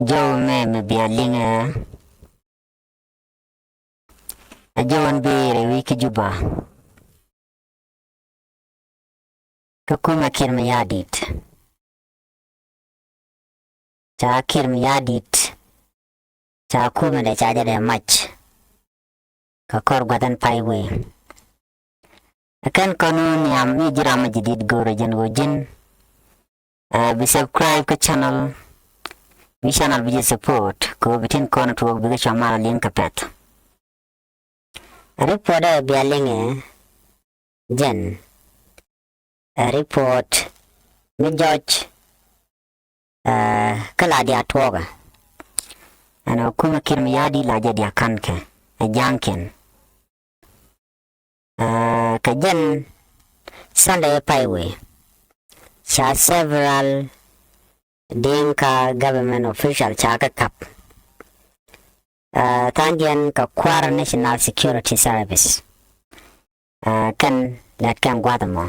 Joe me bialinga a Joan be wiki juba ka kuume kiir mayardit chaa kiir mayardit chaa kuume de chaa jade mach ka kor gwadan paiwe akan kono nyam ni jirama jadid goro jan wojin be subscribe ka channel mi channel bi support ko bitin kono to bi ga mara link pet report bialinga jen report mi judge kala dia toga ana kuma kiir mayardit la dia kanke a janken ka jen Sunday paiwe cha several Dinka government official chaka kap tandian ka kwara National Security Service kan lat kan gwadamo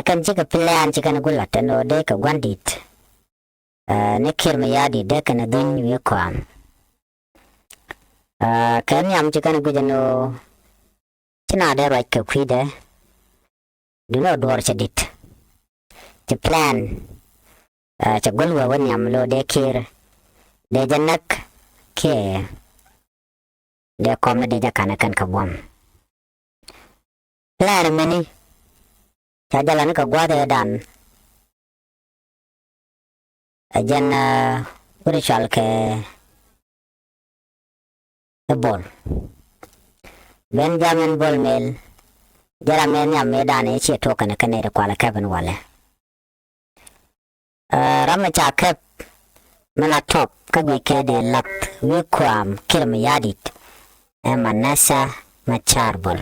kan jika plan jika na gulat no de ka gwandit ne kiir mayardit de kan dun wi kwam kan yam jika na gujano tina de right ka kwide do no door chadit the plan cha golwa wan yam lo de kiir de janak ke de kom de jakana kan ka buom plan meni cha jalan ka gwada dan ajan urishal ke bol Benjamin bol mel jara men yam medan e che to kan ne de kwala kaban wala rama cha kep mana top ka gi ke de lat wi kwam kiir mayardit manasa macharbol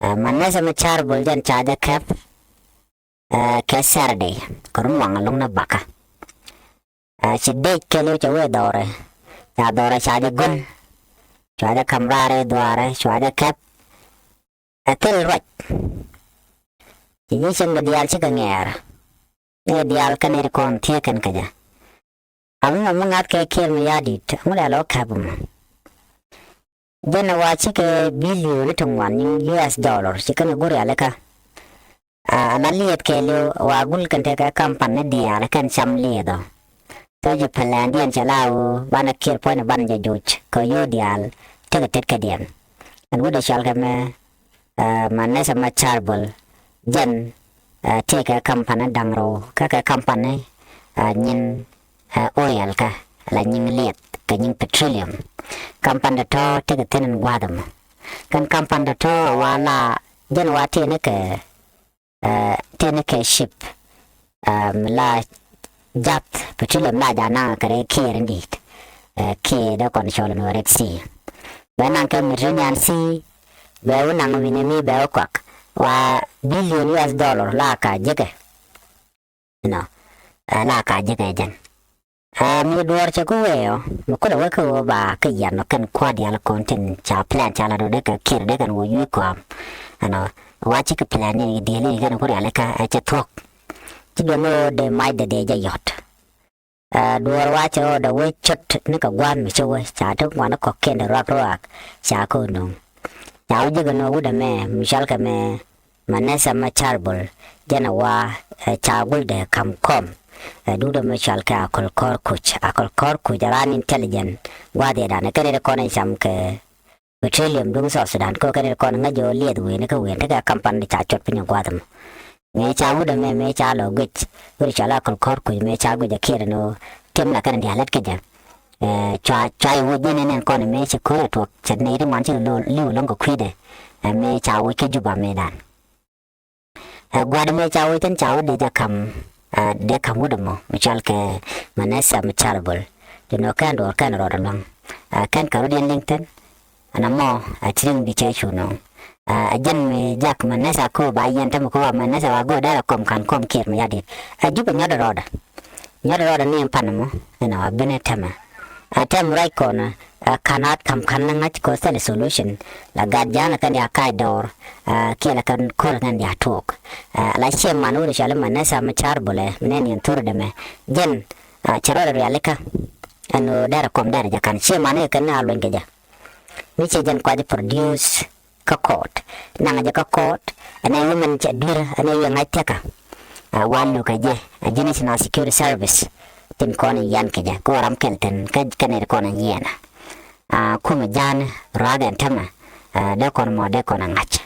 manasa macharbol jan cha da kep ke Saturday korum wangalong na baka si de ke lo cha we dore cha da gun cha da kamrare dware cha da kep atel rot ji sing dial chi ka nger dial kan er kon tie kan kaja amna mangat ke kiir mayardit mula lo kabum jana wachi ke billion tungwan US dollar chikan guri alaka analiet ke lo wagul kan te ka kampan dial kan sam ledo to je plan dian chalao bana kiir point ban je joch ko yo dial te tet ka dian an woda shal ka me manasa macharbol jan take a company dangro kaka company nyin oil ka la nyin liet ka nyin petroleum company to take tenen gwadam kan company to wala jen wati ne ke ship la jat petroleum la jana kare kiir ndit ke da control no red sea banan ka Mediterranean sea ba wonang winemi ba kwak wa billion US dollar la ka jeke no la ka jeke jan mi duar cha ko weo mo ko da ko ba ka yan no kan kwa dia la content cha plan cha la do de ka kiir de kan wo yu ko ano wa chi ka plan ni de le kan ko ala ka cha thok ti do no de mai de ja yot duar wa cha da we chot ni ka gwan mi cho we cha to wa no ko ken da rak cha ko no Now you know what a man, Michelle Kame, Manessa Macharbol, Janawa, Chagul de come, do the Michelle Ka, call Corkuch, I call Corkuch, an intelligent, what they done, a carrier corner some petroleum, doom sauce, and coconut corner, your lead win, take a company touch up in your guadam. May Chawood and may Chalo, which I call Corkuch, may Chag with the kid, no, Tim Lakan dialected. Try within an economy, a court to said native mansion longer crede, and may chow wicked juba medan. Guadame chow and chow did they come with them, Michalke, Manessa Macharbol, the no can or can rod along. Can Caribbean Lincoln, and a more, I think the church you know. Again, Jack Manessa co by Yantamako, Manessa go there, come kiir mayardit. A juba not a rod. Not a rod name Panama, and I've been a tamer. Atem right corner cannot come kanangat ko sa solution la gadjana kan ya kai dor kila kan kol kan ya talk la che manuri shala manasa machar bole menen tur de me jen charo realika anu dara kom dara jakan che mane kan alwen ke ja ni che jan kwa produce ka court nanga ja ka court ana women che dir ana yang ateka wanu ka je national security service tin kona yan ke ja ko ram kelten ka kanere kona yena kuma jan raga tama da kon mo da kona ngach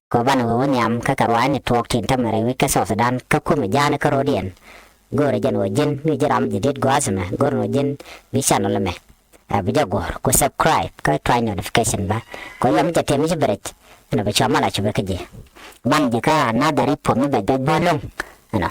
ko bana woni am ka karwani tok tin tamare wi ka so dan ka kuma jan ka rodien gore jan wo jen ni jaram jidit go asma gor no jen bi channel me bija gor ko subscribe ka try notification ba ko yam jate mi beret na ba chama la chube ke je ban je ka na dari po mi ba ba long no